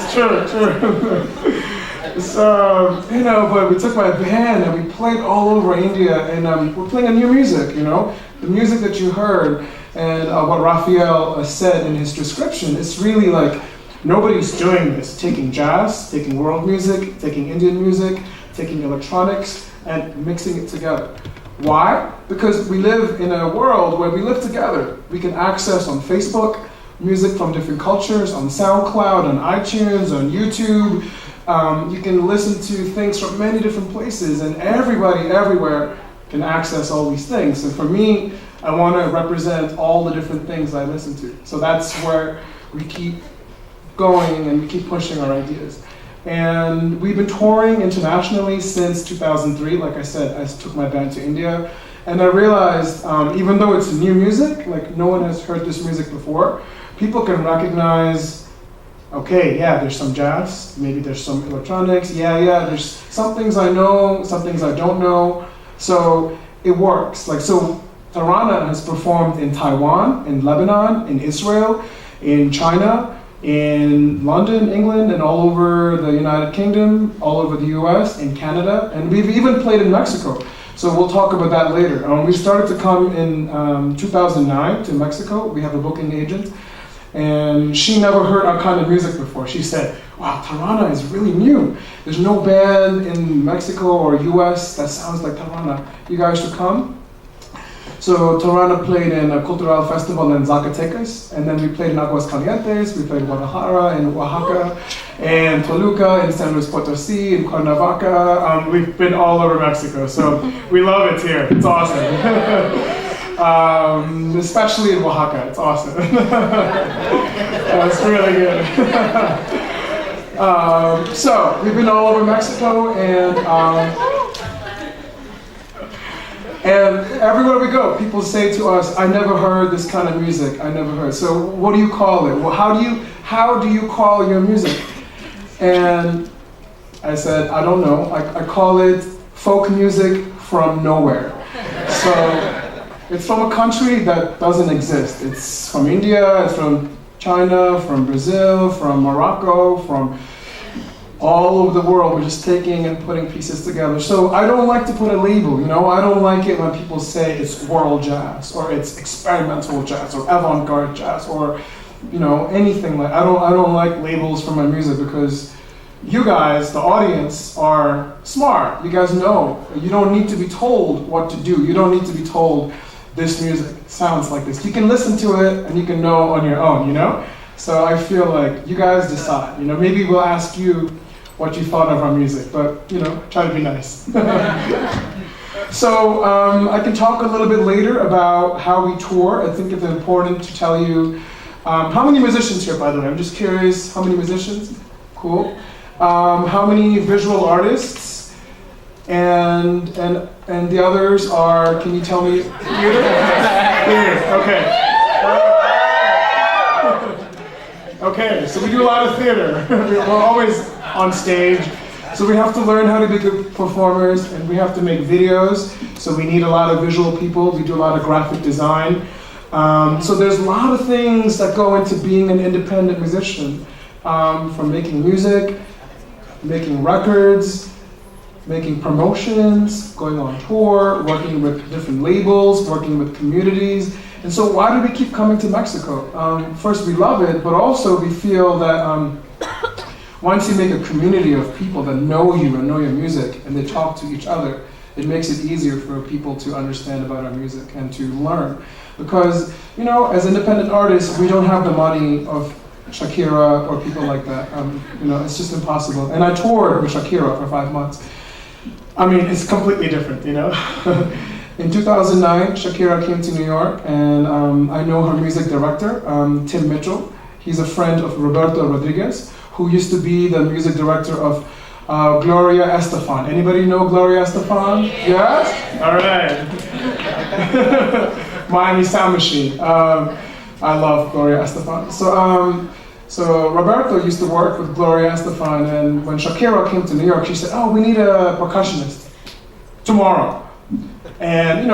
It's true. So, but we took my band and we played all over India, and we're playing a new music, the music that you heard, and what Raphael said in his description. It's really like nobody's doing this, taking jazz, taking world music, taking Indian music, taking electronics, and mixing it together. Why? Because we live in a world where we live together. We can access on Facebook music from different cultures, on SoundCloud, on iTunes, on YouTube. You can listen to things from many different places, and everybody everywhere can access all these things. And for me, I want to represent all the different things I listen to. So that's where we keep going and we keep pushing our ideas. And we've been touring internationally since 2003. Like I said, I took my band to India, and I realized even though it's new music, like no one has heard this music before, people can recognize, okay, yeah, there's some jazz, maybe there's some electronics, there's some things I know, some things I don't know, so it works. So Tarana has performed in Taiwan, in Lebanon, in Israel, in China, in London, England, and all over the United Kingdom, all over the US, in Canada, and we've even played in Mexico. So we'll talk about that later. We started to come in 2009 to Mexico. We have a booking agent, and she never heard our kind of music before. She said, wow, Tarana is really new. There's no band in Mexico or US that sounds like Tarana. You guys should come. So Tarana played in a cultural festival in Zacatecas, and then we played in Aguascalientes, we played in Guadalajara, in Oaxaca, and Toluca, in San Luis Potosí, in Cuernavaca. We've been all over Mexico, so we love it here. It's awesome. Especially in Oaxaca, it's awesome. It's really good. So we've been all over Mexico, and everywhere we go, people say to us, I never heard this kind of music, I never heard. So what do you call it? Well, how do you call your music? And I said, I don't know. I call it folk music from nowhere. So it's from a country that doesn't exist. It's from India, it's from China, from Brazil, from Morocco, from all over the world. We're just taking and putting pieces together. So I don't like to put a label, I don't like it when people say it's world jazz, or it's experimental jazz, or avant-garde jazz, or anything like. I don't like labels for my music, because you guys, the audience, are smart. You guys know. You don't need to be told what to do. You don't need to be told this music sounds like this. You can listen to it and you can know on your own, So I feel like you guys decide. Maybe we'll ask you what you thought of our music, but try to be nice. So I can talk a little bit later about how we tour. I think it's important to tell you how many musicians here, by the way. I'm just curious, how many musicians? Cool. How many visual artists? And the others are, can you tell me? Theater, okay. Okay, so we do a lot of theater. We're always on stage. So we have to learn how to be good performers, and we have to make videos. So we need a lot of visual people. We do a lot of graphic design. So there's a lot of things that go into being an independent musician, from making music, making records, making promotions, going on tour, working with different labels, working with communities. And so why do we keep coming to Mexico? First, we love it, but also we feel that once you make a community of people that know you and know your music, and they talk to each other, it makes it easier for people to understand about our music and to learn. Because, as independent artists, we don't have the money of Shakira or people like that. It's just impossible. And I toured with Shakira for 5 months. I mean, it's completely different, In 2009, Shakira came to New York, and I know her music director, Tim Mitchell. He's a friend of Roberto Rodriguez, who used to be the music director of Gloria Estefan. Anybody know Gloria Estefan? Yes? All right. Miami Sound Machine. I love Gloria Estefan. So Roberto used to work with Gloria Estefan, and when Shakira came to New York, she said, oh, we need a percussionist tomorrow. And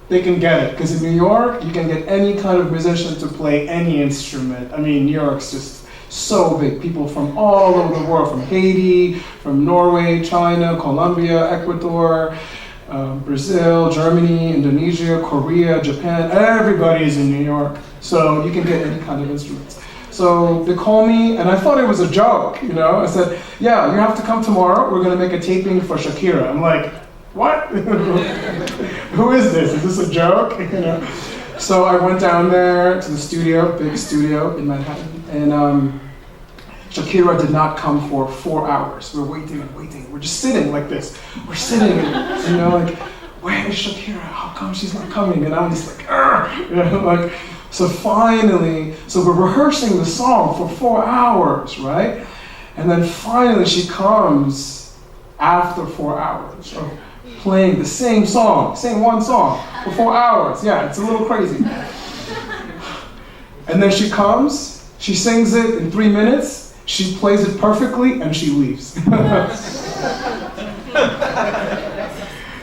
they can get it, because in New York, you can get any kind of musician to play any instrument. I mean, New York's just, so big. People from all over the world, from Haiti, from Norway, China, Colombia, Ecuador, Brazil, Germany, Indonesia, Korea, Japan, everybody is in New York. So you can get any kind of instruments. So they call me, and I thought it was a joke, you know? I said, yeah, you have to come tomorrow. We're gonna make a taping for Shakira. I'm like, what? Who is this? Is this a joke? You know? So I went down there to the studio, big studio in Manhattan, and Shakira did not come for 4 hours. We're waiting and waiting. We're just sitting like this. We're sitting, and, you know, like, where is Shakira? How come she's not coming? And I'm just like, you know, like. So finally, so we're rehearsing the song for 4 hours, right? And then finally she comes after 4 hours of playing the same song, same one song for 4 hours. Yeah, it's a little crazy. And then she comes, she sings it in 3 minutes, she plays it perfectly, and she leaves.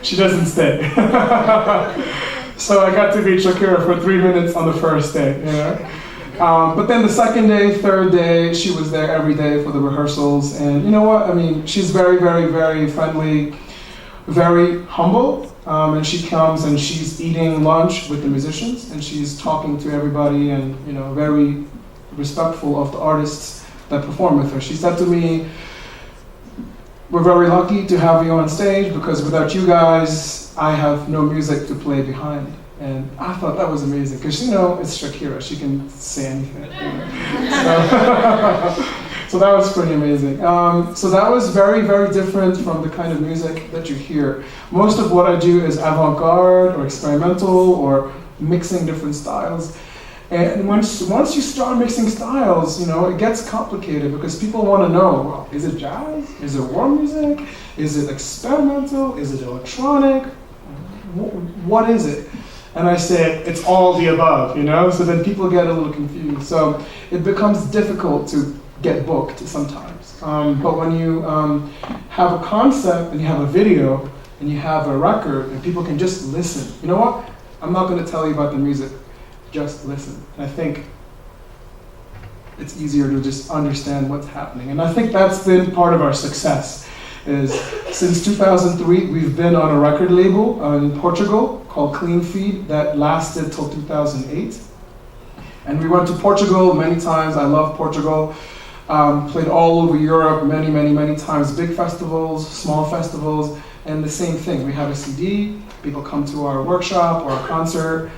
She doesn't stay. So I got to meet Shakira for 3 minutes on the first day, you know? But then the second day, third day, she was there every day for the rehearsals. And you know what? I mean, she's very, very, very friendly, very humble. And she comes and she's eating lunch with the musicians and she's talking to everybody and, you know, very respectful of the artists that perform with her. She said to me, we're very lucky to have you on stage because without you guys, I have no music to play behind. And I thought that was amazing because, you know, it's Shakira. She can say anything. You know? So that was pretty amazing. So that was very, very different from the kind of music that you hear. Most of what I do is avant-garde or experimental or mixing different styles. And once you start mixing styles, you know, it gets complicated because people want to know, well, is it jazz? Is it world music? Is it experimental? Is it electronic? What is it? And I say, it's all the above, you know? So then people get a little confused. So it becomes difficult to get booked sometimes. But when you have a concept and you have a video and you have a record and people can just listen, you know what? I'm not going to tell you about the music. Just listen. And I think it's easier to just understand what's happening. And I think that's been part of our success. Is since 2003, we've been on a record label in Portugal called Clean Feed that lasted till 2008. And we went to Portugal many times. I love Portugal. Played all over Europe many, many, many times. Big festivals, small festivals, and the same thing. We have a CD, people come to our workshop or our concert,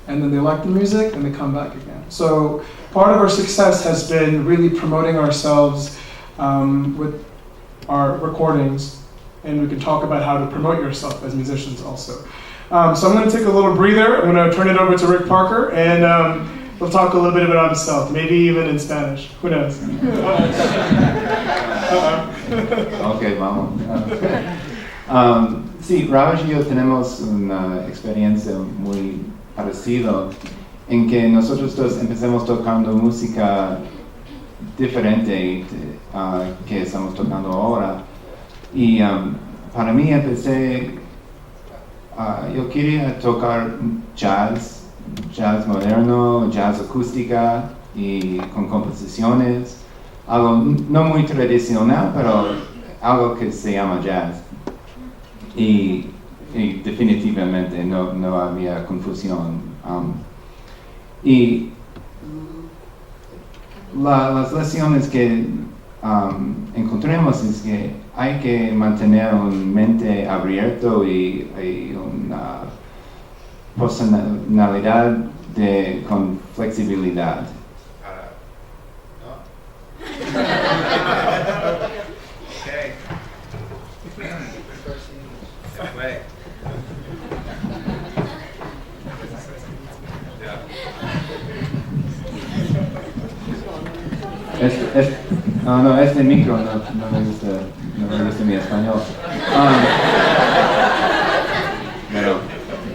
and then they like the music and they come back again. So part of our success has been really promoting ourselves with our recordings, and we can talk about how to promote yourself as musicians also. So I'm going to take a little breather. I'm going to turn it over to Rick Parker, and he'll talk a little bit about himself, maybe even in Spanish. Who knows? Ok, vamos. Sí, Ravish y yo tenemos una experiencia muy parecida en que nosotros dos empezamos tocando música diferente que estamos tocando ahora. Y para mí empecé, yo quería tocar jazz moderno, jazz acústica y con composiciones, algo no muy tradicional, pero algo que se llama jazz. Y definitivamente no había confusión. Y las lecciones que encontramos es que hay que mantener una mente abierta y una personalidad con flexibilidad. Okay. Play. Este micro no me gusta mi español. Pero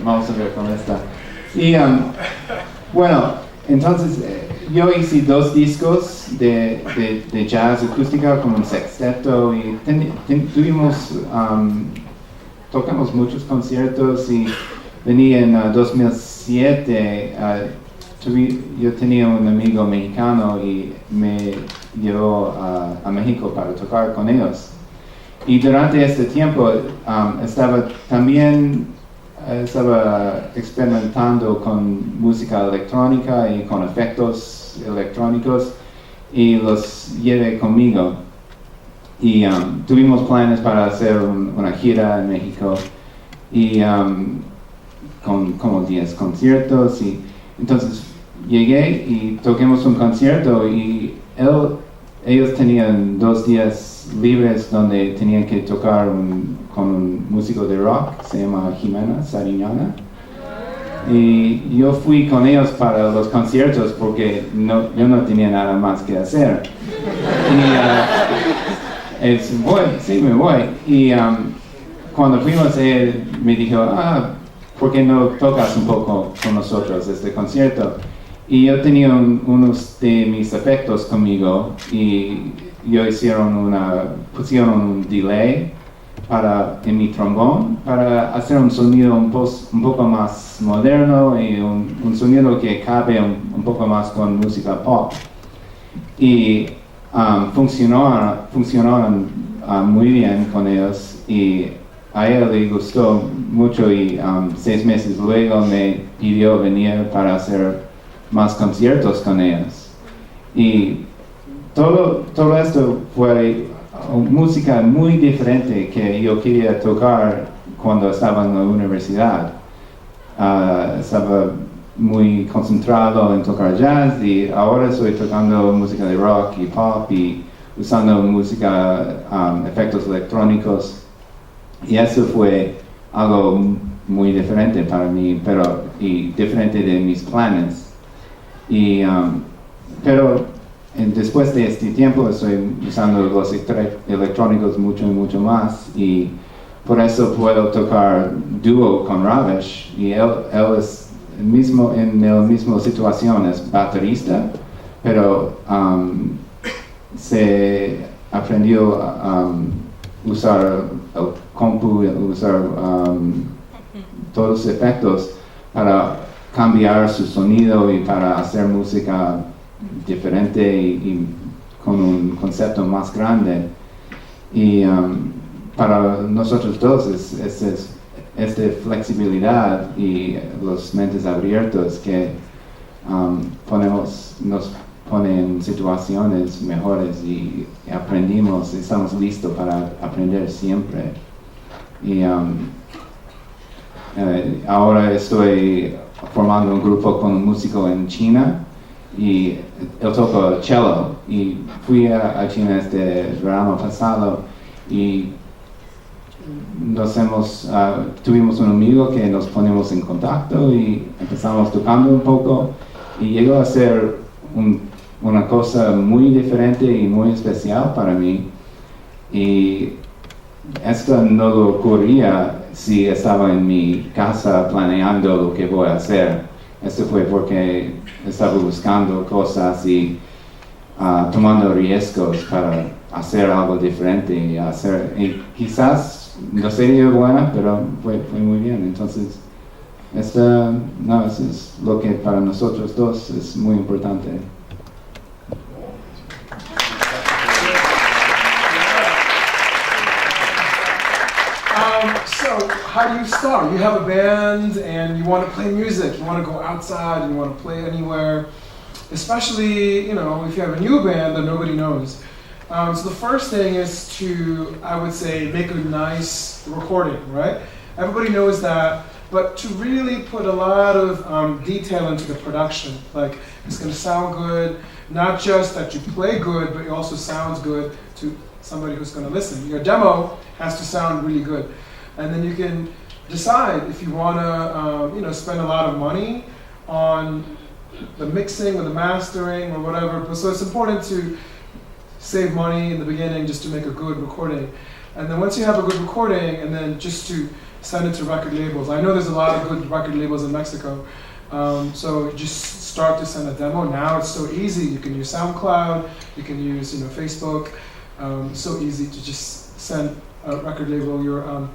vamos a ver con esta. Y bueno, entonces yo hice 2 discos de jazz acústica como un sexteto y tocamos muchos conciertos y venía en 2007 yo tenía un amigo mexicano y me llevó a México para tocar con ellos. Y durante este tiempo estaba experimentando con música electrónica y con efectos electrónicos y los llevé conmigo. Y tuvimos planes para hacer una gira en México y con como 10 conciertos. Y entonces llegué y toquemos un concierto y ellos tenían 2 días libres donde tenían que tocar con un músico de rock, se llama Jimena Sariñana. Y yo fui con ellos para los conciertos porque yo no tenía nada más que hacer. Sí, me voy. Y cuando fuimos, él me dijo, ¿por qué no tocas un poco con nosotros este concierto? Y yo tenía unos de mis efectos conmigo y pusieron un delay en mi trombón para hacer un sonido un poco más moderno y un sonido que cabe un poco más con música pop. Y funcionaron muy bien con ellos y a él le gustó mucho y 6 meses luego me pidió venir para hacer más conciertos con ellos. Y todo esto fue música muy diferente que yo quería tocar cuando estaba en la universidad. Estaba muy concentrado en tocar jazz y ahora estoy tocando música de rock y pop y usando efectos electrónicos. Y eso fue algo muy diferente para mí, y diferente de mis planes. Pero después de este tiempo estoy usando los electrónicos mucho y mucho más y por eso puedo tocar dúo con Ravish y él es en la misma situación, es baterista, pero se aprendió a usar el compu, usar todos los efectos para cambiar su sonido y para hacer música diferente y con un concepto más grande. Y para nosotros dos es esta flexibilidad y los mentes abiertos que nos ponen en situaciones mejores y aprendimos, estamos listos para aprender siempre. Y ahora estoy formando un grupo con un músico en China y él toca cello y fui a China este verano pasado y tuvimos un amigo que nos ponemos en contacto y empezamos tocando un poco y llegó a ser una cosa muy diferente y muy especial para mí y esto no lo ocurría si estaba en mi casa planeando lo que voy a hacer. Esto fue porque estaba buscando cosas y tomando riesgos para hacer algo diferente y quizás no sería buena, pero fue muy bien. Entonces, eso es lo que para nosotros dos es muy importante. So, how do you start? You have a band and you want to play music, you want to go outside, and you want to play anywhere, especially, if you have a new band that nobody knows. So the first thing is to, I would say, make a nice recording, right? Everybody knows that, but to really put a lot of detail into the production, like it's going to sound good, not just that you play good, but it also sounds good to somebody who's going to listen. Your demo has to sound really good. And then you can decide if you want to, spend a lot of money on the mixing or the mastering or whatever. So it's important to save money in the beginning just to make a good recording. And then once you have a good recording, and then just to send it to record labels. I know there's a lot of good record labels in Mexico. So just start to send a demo. Now it's so easy. You can use SoundCloud, you can use Facebook. So easy to just send a record label your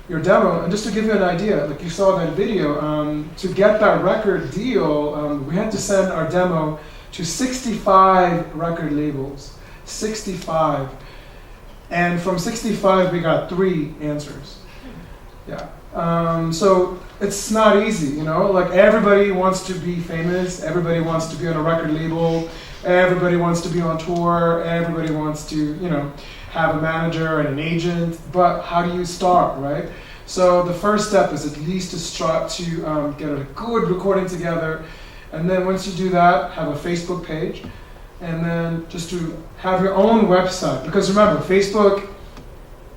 your demo. And just to give you an idea, like you saw that video, to get that record deal, we had to send our demo to 65 record labels. 65. And from 65, we got 3 answers. Yeah. So it's not easy, you know? Like everybody wants to be famous, everybody wants to be on a record label, everybody wants to be on tour, everybody wants to, you know, have a manager and an agent, but how do you start, right? So the first step is at least to start to get a good recording together, and then once you do that, have a Facebook page, and then just to have your own website, because remember, Facebook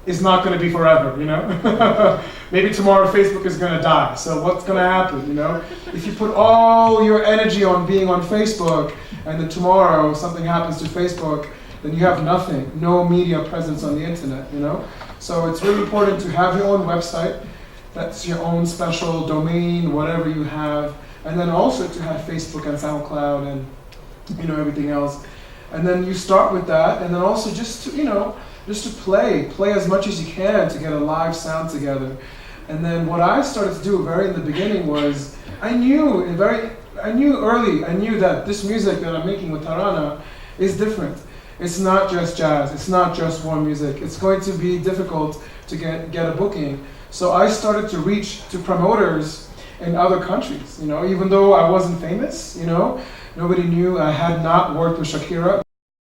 is not going to be forever, you know? Maybe tomorrow Facebook is going to die, so what's going to happen, you know? If you put all your energy on being on Facebook, and then tomorrow something happens to Facebook, then you have nothing, no media presence on the internet, you know? So it's really important to have your own website, that's your own special domain, whatever you have, and then also to have Facebook and SoundCloud and, you know, everything else. And then you start with that, and then also just to, you know, just to play as much as you can to get a live sound together. And then what I started to do very in the beginning was, I knew that this music that I'm making with Tarana is different. It's not just jazz, it's not just warm music. It's going to be difficult to get a booking. So I started to reach to promoters in other countries, you know, even though I wasn't famous, you know, nobody knew. I had not worked with Shakira.